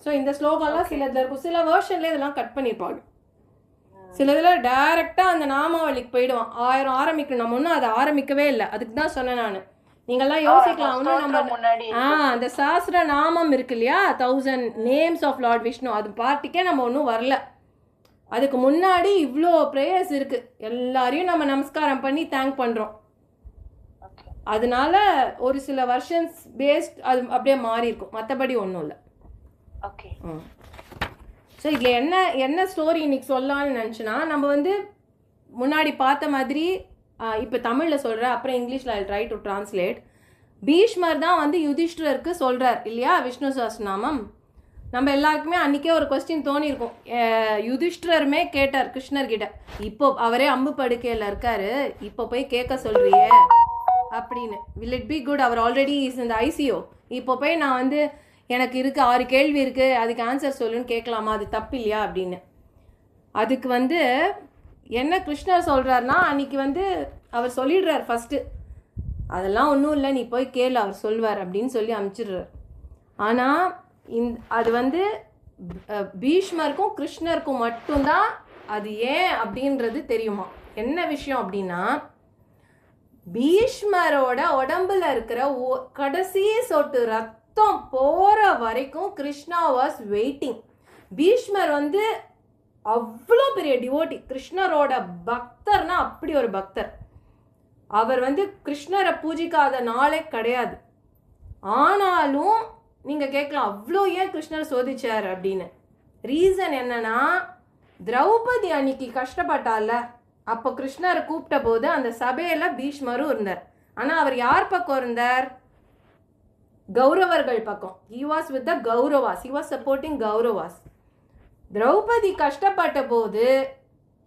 So இந்த ஸ்லோகம்லாம் சில இதில் இருக்கும், சில வேர்ஷன்ல இதெல்லாம் கட் பண்ணியிருப்பாங்க, சில இதில் டைரெக்டாக அந்த நாமாவளிக்கு போயிடுவான். 1000 ஆரம்பிக்கணும், நம்ம ஒன்றும் அதை ஆரம்பிக்கவே இல்லை. அதுக்கு தான் சொன்னேன் நான், நீங்கள்லாம் யோசிக்கலாம் ஒன்றும் நம்ம அந்த சாஸ்திர நாமம் இருக்கு இல்லையா, 1000 நேம்ஸ் ஆஃப் லார்ட் விஷ்ணு, அது பார்ட்டிக்கே நம்ம ஒன்றும் வரல. அதுக்கு முன்னாடி இவ்வளோ ப்ரேயர்ஸ் இருக்குது, எல்லாரையும் நம்ம நமஸ்காரம் பண்ணி தேங்க் பண்ணுறோம். அதனால ஒரு சில வருஷன்ஸ் பேஸ்ட் அது அப்படியே மாறி இருக்கும், மற்றபடி ஒன்றும் இல்லை. ஓகே. ஸோ இதில் என்ன ஸ்டோரி இன்னைக்கு சொல்லலாம்னு நினச்சினா, நம்ம வந்து முன்னாடி பார்த்த மாதிரி இப்போ தமிழில் சொல்கிறேன், அப்புறம் இங்கிலீஷில் ஐ ட்ரை டு டிரான்ஸ்லேட். பீஷ்மர் தான் வந்து யுதிஷ்டருக்கு சொல்கிறார் இல்லையா விஷ்ணு சஹஸ்ரநாமம். நம்ம எல்லாருக்குமே அன்றைக்கே ஒரு கொஸ்டின் தோணியிருக்கும், யுதிஷ்டருமே கேட்டார் கிருஷ்ணர்கிட்ட, இப்போ அவரே அம்பு படுக்கையில் இருக்காரு, இப்போ போய் கேட்க சொல்கிறியே அப்படின்னு. வில் இட் பி குட், அவர் ஆல்ரெடி இஸ் இந்த ஐசிஓ, இப்போ போய் நான் வந்து எனக்கு இருக்குது 6 கேள்வி இருக்குது, அதுக்கு ஆன்சர் சொல்லுன்னு கேட்கலாமா, அது தப்பு இல்லையா அப்படின்னு. அதுக்கு வந்து என்ன கிருஷ்ணர் சொல்கிறாருன்னா, அன்றைக்கி வந்து அவர் சொல்லிடுறார் ஃபஸ்ட்டு, அதெல்லாம் ஒன்றும் இல்லை நீ போய் கேளு, அவர் சொல்வார் அப்படின்னு சொல்லி அனுப்பிச்சிடுறார். ஆனால் அது வந்து பீஷ்மருக்கும் கிருஷ்ணருக்கும் மட்டும்தான் அது ஏன் அப்படின்றது தெரியுமா. என்ன விஷயம் அப்படின்னா, பீஷ்மரோட உடம்புல இருக்கிற கடைசி சொட்டு ரத்தம் போற வரைக்கும் கிருஷ்ணா வாஸ் வெயிட்டிங். பீஷ்மர் வந்து அவ்வளோ பெரிய டிவோட்டி, கிருஷ்ணரோட பக்தர்னா அப்படி ஒரு பக்தர். அவர் வந்து கிருஷ்ணரை பூஜிக்காத நாளே கிடையாது. ஆனாலும் நீங்கள் கேட்கலாம், அவ்வளோ ஏன் கிருஷ்ணர் சோதிச்சார் அப்படின்னு. ரீசன் என்னன்னா, திரௌபதி அன்னைக்கு கஷ்டப்பட்டால, அப்போ கிருஷ்ணரை கூப்பிட்ட போது அந்த சபையில் பீஷ்மரும் இருந்தார். ஆனால் அவர் யார் பக்கம் இருந்தார்? கௌரவர்கள் பக்கம். he was with the Kauravas, he was supporting Kauravas. Draupadi கஷ்டப்பட்ட போது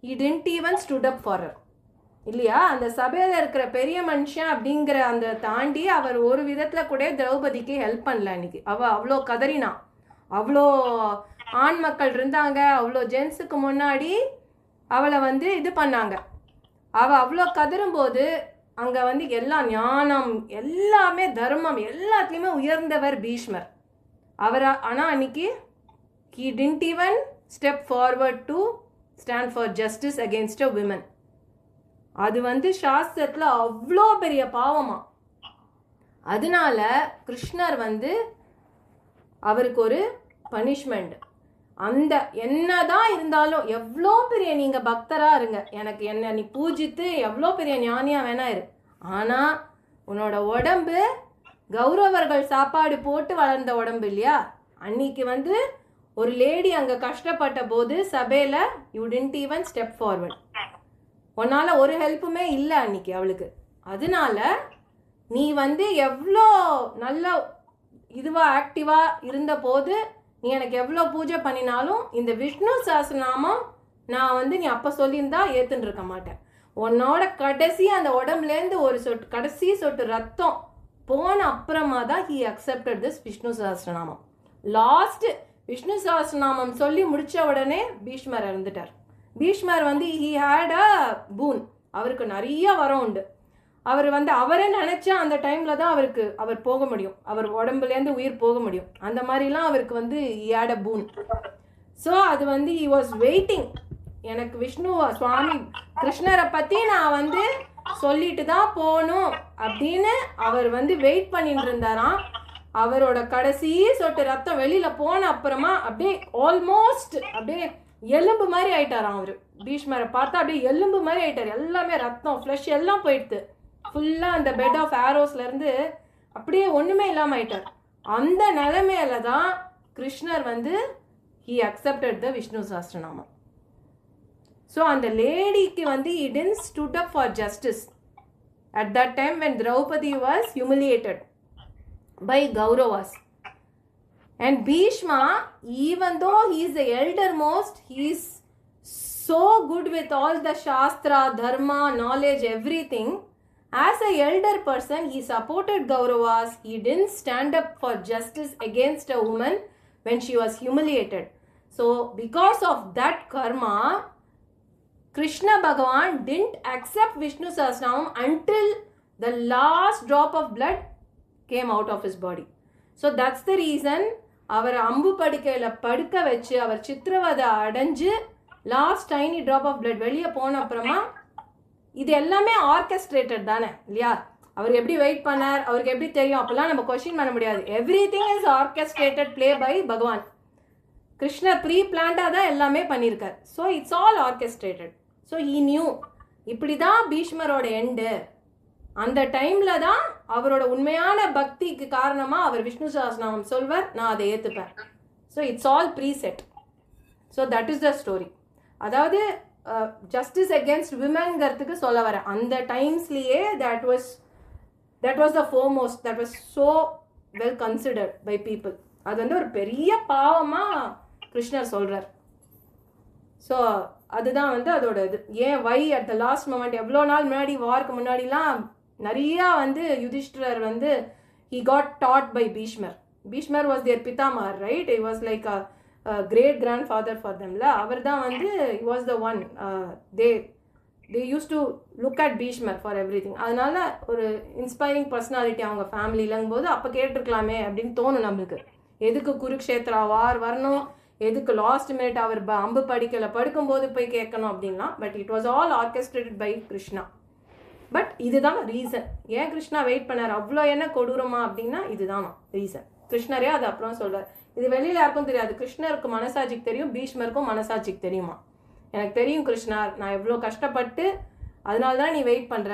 he didn't even stood up for her இல்லையா. அந்த சபையில் இருக்கிற பெரிய மனுஷன் அப்படிங்கிற அந்த தாண்டி அவர் ஒரு விதத்தில் கூட திரௌபதிக்கு ஹெல்ப் பண்ணல அன்னைக்கு. அவள் அவ்வளோ கதறினா, அவ்வளோ ஆண் மக்கள் இருந்தாங்க, அவ்வளோ ஜென்ஸுக்கு முன்னாடி அவளை வந்து இது பண்ணாங்க. அவள் அவ்வளோ கதறும்போது அங்கே வந்து எல்லா ஞானம் எல்லாமே தர்மம் எல்லாத்துலேயுமே உயர்ந்தவர் பீஷ்மர். அவர் ஆனால் அன்னைக்கு he didn't even step forward to stand for justice against a woman. அது வந்து சாஸ்திரத்தில் அவ்வளோ பெரிய பாவமா. அதனால கிருஷ்ணர் வந்து அவருக்கு ஒரு பனிஷ்மெண்ட். அந்த என்னதான் இருந்தாலும் எவ்வளோ பெரிய நீங்கள் பக்தராக இருங்க, எனக்கு என்ன நீ பூஜித்து எவ்வளோ பெரிய ஞானியாக வேணா இரு, ஆனால் உன்னோட உடம்பு கௌரவர்கள் சாப்பாடு போட்டு வளர்ந்த உடம்பு இல்லையா. அன்னைக்கு வந்து ஒரு லேடி அங்கே கஷ்டப்பட்ட போது சபையில் you didn't even step forward. உன்னால் ஒரு ஹெல்ப்புமே இல்லை அன்னைக்கு அவளுக்கு. அதனால நீ வந்து எவ்வளோ நல்ல இதுவாக ஆக்டிவாக இருந்த போது நீ எனக்கு எவ்வளோ பூஜை பண்ணினாலும் இந்த விஷ்ணு சஹஸ்ரநாமம் நான் வந்து நீ அப்போ சொல்லியிருந்தா ஏற்றுன்னு இருக்க மாட்டேன். உன்னோட கடைசி அந்த உடம்புலேருந்து ஒரு சொட்டு கடைசி சொட்டு ரத்தம் போன அப்புறமா தான் he accepted this Vishnu Sahasranamam. Last Vishnu Sahasranamam சொல்லி முடித்த உடனே பீஷ்மர் இறந்துட்டார். பீஷ்மர் வந்து ஹி ஹேட் அ பூன், அவருக்கு நிறைய வரம் உண்டு. அவர் வந்து அவரே நினச்சா அந்த டைமில் தான் அவர் போக முடியும், அவர் உடம்புலேருந்து உயிர் போக முடியும். அந்த மாதிரிலாம் அவருக்கு வந்து ஹி ஹேட் அ பூன். ஸோ அது வந்து ஹி வாஸ் வெயிட்டிங், எனக்கு விஷ்ணு சுவாமி கிருஷ்ணரை பற்றி நான் வந்து சொல்லிட்டு தான் போகணும் அப்படின்னு அவர் வந்து வெயிட் பண்ணிட்டு இருந்தாராம். அவரோட கடைசி சொட்டு ரத்தம் வெளியில் போன அப்புறமா அப்படியே ஆல்மோஸ்ட் அப்படியே எலும்பு மாதிரி ஆயிட்டாராம். அவர் பீஷ்மரை பார்த்தா அப்படியே எலும்பு மாதிரி ஆயிட்டார். எல்லாமே ரத்தம் ஃப்ளஷ் எல்லாம் போயிடுது. ஃபுல்லாக அந்த பெட் ஆஃப் ஆரோஸ்லேருந்து அப்படியே ஒன்றுமே இல்லாமல் ஆயிட்டார். அந்த நிலைமையில தான் கிருஷ்ணர் வந்து he accepted the Vishnu Sahasranamam. So அந்த லேடிக்கு வந்து he didn't stood up for justice at that time when Draupadi was humiliated by Kauravas. And Bhishma, even though he is the eldermost, he is so good with all the Shastra, Dharma, knowledge, everything. As a elder person, he supported Kauravas. He didn't stand up for justice against a woman when she was humiliated. So, because of that karma, Krishna Bhagavan didn't accept Vishnu Sahasranamam until the last drop of blood came out of his body. So that's the reason அவர் அம்பு படுக்கையில் படுக்க வச்சு அவர் சித்திரவதை அடைஞ்சு last tiny drop of blood வெளியே போன அப்புறமா இது எல்லாமே ஆர்கெஸ்ட்ரேட்டட் தானே இல்லையா? அவர் எப்படி வெயிட் பண்ணார், அவருக்கு எப்படி தெரியும், அப்பெல்லாம் நம்ம கொஸ்டின் பண்ண முடியாது. Everything is orchestrated play by Bhagavan. கிருஷ்ணர் ப்ரீ பிளான்டாக தான் எல்லாமே பண்ணியிருக்கார். So it's all orchestrated. So he knew இப்படி தான் பீஷ்மரோட எண்டு. அந்த டைமில் தான் அவரோட உண்மையான பக்திக்கு காரணமாக அவர் விஷ்ணு சஹஸ்ரநாமம் சொல்வார், நான் அதை ஏற்றுப்பேன். So it's all preset. So that is the story. அதாவது ஜஸ்டிஸ் அகேன்ஸ்ட் விமென்கிறதுக்கு சொல்ல வரேன். அந்த டைம்ஸ்லேயே that was the foremost, that was so well considered by people. அது வந்து ஒரு பெரிய பாவமாக கிருஷ்ணர் சொல்கிறார். ஸோ அதுதான் வந்து அதோட இது. ஏன் Y at the last moment, எவ்வளோ நாள் முன்னாடி வார்க்கு முன்னாடிலாம் நிறையா வந்து யுதிஷ்டிரர் வந்து he got taught by பீஷ்மர் was their பிதாமகர், right? he was like a great grandfather for them. அவர் தான் வந்து he was the one, they used to look at Bhishmar for everything. அதனால ஒரு இன்ஸ்பைரிங் பர்சனாலிட்டி அவங்க ஃபேமிலிலங்கும் போது அப்போ கேட்டிருக்கலாமே அப்படின்னு தோணும் நம்மளுக்கு. எதுக்கு குருக்ஷேத்ரா வார் வரணும், எதுக்கு லாஸ்ட் மினிட் அவர் அம்பு படிக்கல படுக்கும்போது போய் கேட்கணும் அப்படின்லாம். But it was all orchestrated by Krishna. But இதுதான் ரீசன். ஏன் கிருஷ்ணா வெயிட் பண்ணார், அவ்வளோ என்ன கொடூரமா அப்படின்னா இதுதான் ரீசன். கிருஷ்ணரே அது அப்புறம் சொல்றார். இது வெளியில யாருக்கும் தெரியாது, கிருஷ்ணருக்கு மனசாட்சிக்கு தெரியும், பீஷ்மருக்கும் மனசாட்சிக்கு தெரியுமா. எனக்கு தெரியும் கிருஷ்ணா, நான் எவ்வளோ கஷ்டப்பட்டு அதனால தான் நீ வெயிட் பண்ணுற,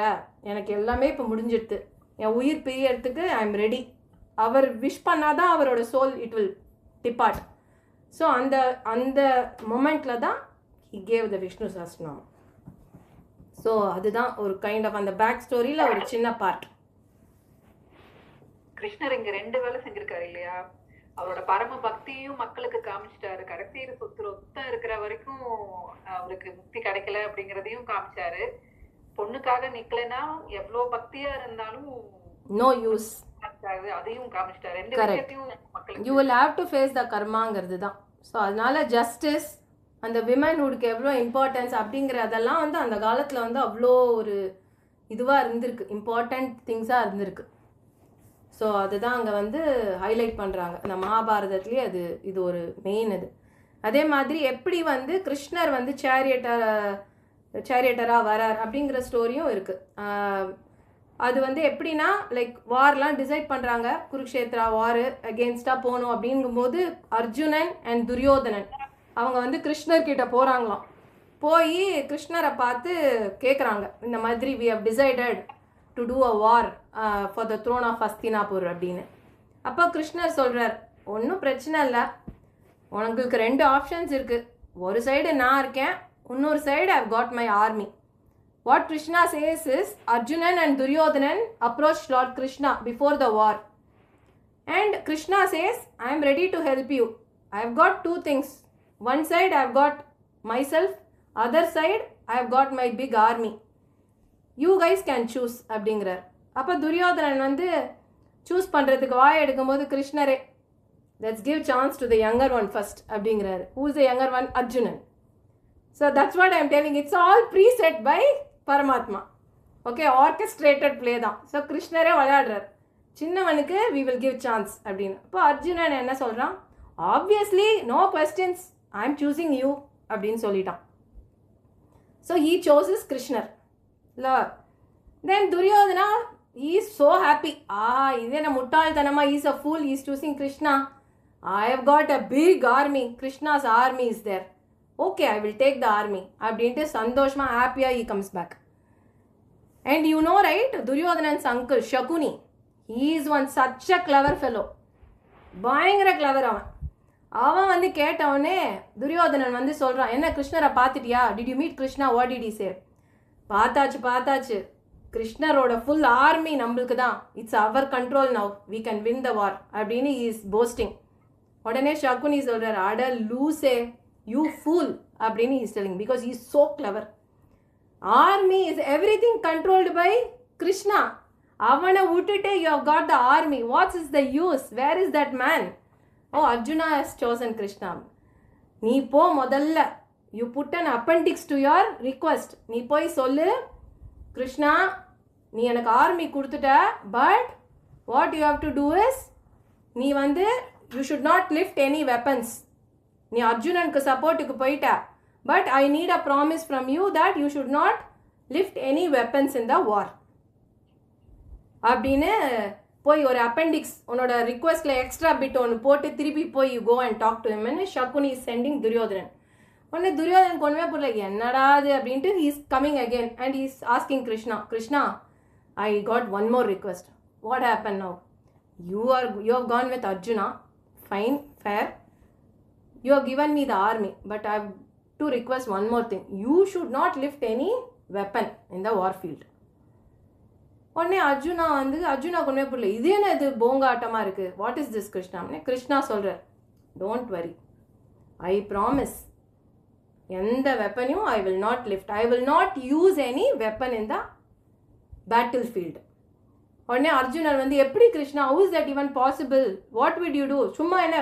எனக்கு எல்லாமே இப்போ முடிஞ்சிடுது, என் உயிர் பிரியறதுக்கு ஐ எம் ரெடி. அவர் விஷ் பண்ணாதான் அவரோட soul it will depart. So அந்த மொமெண்ட்டில் தான் he gave the Vishnu Sahasranamam. So அதுதான் ஒரு கைண்ட் ஆஃப் அந்த பேக் ஸ்டோரியில் ஒரு சின்ன பார்ட். கிருஷ்ணர் இங்க 2 வேலை செஞ்சிருக்காரு இல்லையா? அவரோட பரம பக்தியும் மக்களுக்கு காமிச்சிட்டாரு. கடைசியில் சொத்தம் இருக்கிற வரைக்கும் அவருக்கு முக்தி கிடைக்கல அப்படிங்கிறதையும் காமிச்சாரு. பொண்ணுக்காக நிக்கலைன்னா எவ்வளோ பக்தியா இருந்தாலும் நோ யூஸ், அதையும் காமிச்சிட்டாரு. 2 விஷயத்தையும் மக்களுக்கு you will have to face the கர்மாங்கிறது தான். ஸோ அதனால ஜஸ்டிஸ், அந்த விமன்ஹுட்க்கு எவ்வளோ இம்பார்ட்டன்ஸ் அப்படிங்கிறதெல்லாம் வந்து அந்த காலத்தில் வந்து அவ்வளோ ஒரு இதுவாக இருந்திருக்கு, இம்பார்ட்டண்ட் திங்ஸாக இருந்திருக்கு. ஸோ அதுதான் அங்கே வந்து ஹைலைட் பண்ணுறாங்க அந்த மகாபாரதத்துலேயே. இது ஒரு மெயின் இது. அதே மாதிரி எப்படி வந்து கிருஷ்ணர் வந்து சேரியட்டராக வரார் அப்படிங்கிற ஸ்டோரியும் இருக்குது. அது வந்து எப்படின்னா லைக் வார்லாம் டிசைட் பண்ணுறாங்க, குருக்ஷேத்ரா வார் அகெயின்ஸ்டாக போகணும் அப்படிங்கும்போது அர்ஜுனன் அண்ட் துரியோதனன் அவங்க வந்து கிருஷ்ணர்கிட்ட போகிறாங்களாம். போய் கிருஷ்ணரை பார்த்து கேட்குறாங்க, இந்த மாதிரி we have decided to do a war for the throne of Hastinapur அப்படின்னு. அப்போ கிருஷ்ணர் சொல்கிறார், ஒன்றும் பிரச்சனை இல்லை, உங்களுக்கு 2 ஆப்ஷன்ஸ் இருக்குது. ஒரு சைடு நான் இருக்கேன், இன்னொரு side I've got my army. What Krishna says is, Arjunan and Duryodanan approached Lord Krishna before the war. And Krishna says, I am ready to help you. I have got 2 things. One side I have got myself, other side I have got my big army. You guys can choose அப்படிங்கிறார். அப்போ துரியோதனன் வந்து choose பண்ணுறதுக்கு வாய் எடுக்கும்போது கிருஷ்ணரே, let's give chance to the younger one first அப்படிங்கிறாரு. Who is the younger one? Arjunan. So that's what I am telling. It's all preset by பரமாத்மா. Okay, orchestrated play தான். So கிருஷ்ணரே விளையாடுறார், சின்னவனுக்கு வி வில் கிவ் சான்ஸ் அப்படின்னு. இப்போ அர்ஜுனன் என்ன சொல்கிறான், obviously no questions, I am choosing you அப்படின்னு சொல்லிட்டான். ஸோ ஹீ சோசஸ் கிருஷ்ணர் இல்லை. Then Duryodhana is so happy. இது என்ன முட்டாள்தனமாக, is a fool, is choosing Krishna. I have got a big army, Krishna's army is there, okay I will take the army அப்படின்ட்டு சந்தோஷமாக ஹாப்பியாக he comes back. And you know right, Duryodhanan's uncle Shakuni, he is one such a clever fellow, பயங்கர clever அவன். அவன் வந்து கேட்டவனே துரியோதனன் வந்து சொல்கிறான், என்ன கிருஷ்ணரை பார்த்துட்டியா, did you meet Krishna, what did he say? பார்த்தாச்சு, கிருஷ்ணரோட ஃபுல் ஆர்மி நம்மளுக்கு தான், it's our control now, we can win the war அப்படின்னு ஹி இஸ் போஸ்டிங். உடனே ஷகுனி சொல்கிறார், அட லூசே, you fool அப்படின்னு he is telling, because he is so clever. Army is everything controlled by Krishna. அவனை விட்டுட்டு you have got the army, what is the use, where is that man? Oh, Arjuna has chosen Krishna. நீ போ முதல்ல, you put an appendix to your request. நீ போய் சொல்லு, கிருஷ்ணா நீ எனக்கு ஆர்மி கொடுத்துட்ட, but what you have to do is, நீ வந்து you should not lift any weapons. நீ அர்ஜுனனுக்கு சப்போர்ட்டுக்கு போயிட்ட, but I need a promise from you that you should not lift any weapons in the war அப்படின்னு போய் ஒரு அப்பெண்டிக்ஸ் உன்னோட ரிக்வஸ்ட்ல எக்ஸ்ட்ரா பிட் ஒன்று போட்டு திருப்பி போய் you go and talk to ஹிம்னு சகுனி இஸ் சென்டிங் துரியோதனன். உடனே துரியோதனன் ஒன்றுமே புரியல, என்னடா அது அப்படின்ட்டு he is coming again and he is asking Krishna, Krishna I got one more request, what happen now? You have gone with Arjuna, fine, fair, you have given me the army, but I have to request one more thing, you should not lift any weapon in the war field. உடனே அர்ஜுனா கொண்டே புரியல, இது என்ன இது போங்காட்டமாக இருக்குது, what is this Krishna? Krishna சொல்கிறார், don't worry, I promise எந்த வெப்பனையும் I will not lift, I will not use any weapon in the battle field. உடனே அர்ஜுனர் எப்படி Krishna, how is that even possible, what will you do? சும்மா என்ன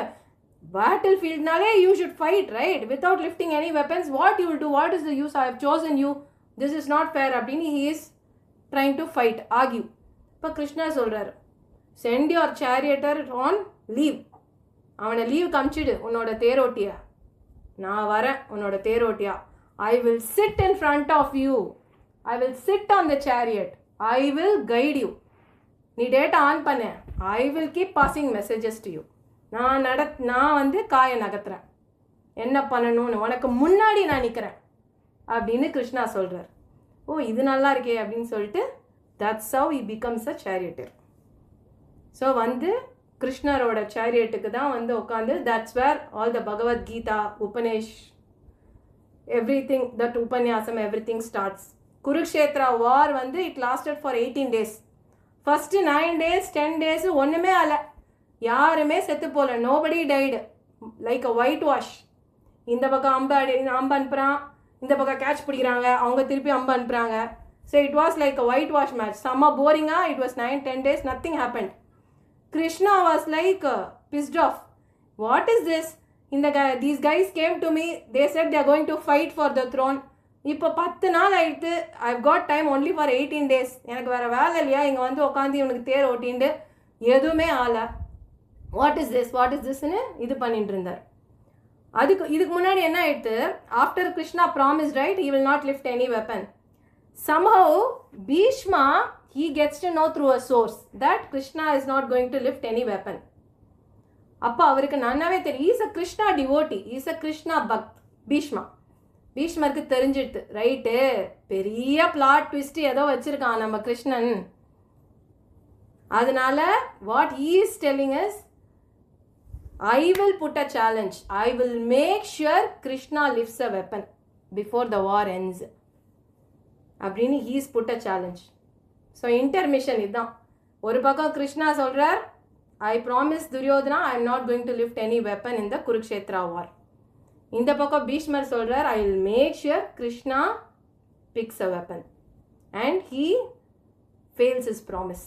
பேட்டில் ஃபீல்ட்னாலே you should fight right without lifting any weapons, what you will do, what is the use, I have chosen you, this is not fair அப்படின்னு he is trying to fight, argue. இப்போ கிருஷ்ணா சொல்கிறார், send your charioteer on leave, அவனை leave காமிச்சிடு உன்னோட தேரோட்டியா, நான் வரேன் உன்னோட தேரோட்டியா, I will sit in front of you, I will sit on the chariot, I will guide you, நீ டேட்டா ஆன் பண்ண, I will keep passing messages to you, நான் காயை நகர்த்துறேன், என்ன பண்ணணும்னு உனக்கு முன்னாடி நான் நிற்கிறேன் அப்படின்னு கிருஷ்ணா சொல்கிறார். ஓ இது நல்லா இருக்கே அப்படின்னு சொல்லிட்டு that's how he becomes a charioteer. So கிருஷ்ணரோட சேரியட்டுக்கு தான் உட்காந்து, that's where all the Bhagavad Gita, உபநேஷ், எவ்ரி திங், தட் உபன்யாசம், everything starts. Kurukshetra war it lasted for 18 days. First 9 days 10 days ஒன்றுமே ஆல, யாருமே செத்து போகல, nobody died, like a whitewash. இந்த பக்கம் அம்பு அனுப்புகிறான், இந்த பக்கம் கேட்ச் பிடிக்கிறாங்க, அவங்க திருப்பி அம்பு அனுப்புகிறாங்க. So it was like a whitewash match, செம்ம போரிங்காக. It was 9-10 days, nothing happened. Krishna was like pissed off. What is this? These guys came to me, they said they are going to fight for the throne. இப்போ 10 நாள் ஆயிடுத்து, I've got time only for 18 days. எனக்கு வேறு வேலை இல்லையா, இங்கே உட்காந்து இவனுக்கு தேர் ஓட்டிண்டு எதுவுமே ஆல, வாட் இஸ் திஸ்ன்னு இது பண்ணிட்டு இருந்தார். இதுக்கு முன்னாடி என்ன ஆயிடுத்து, after Krishna promise right, he will not lift any weapon. Somehow Bhishma, he gets to know through a source that Krishna is not going to lift any weapon. அப்போ அவருக்கு நன்னாவே தெரியும், is a Krishna devotee, is a Krishna bhakt. பீஷ்மருக்கு தெரிஞ்சிடுது, right பெரிய plot twist ஏதோ வச்சிருக்கான் நம்ம கிருஷ்ணன். அதனால what he is telling is, I will put a challenge, I will make sure Krishna lifts a weapon before the war ends அப்படின்னு he is put a challenge. So intermission இதுதான். ஒரு பக்கம் கிருஷ்ணா சொல்கிறார், I promise Duryodhana I am not going to lift any weapon in the Kurukshetra war. இந்த பக்கம் பீஷ்மர் சொல்கிறார், I will make sure Krishna picks a weapon and he fails his promise.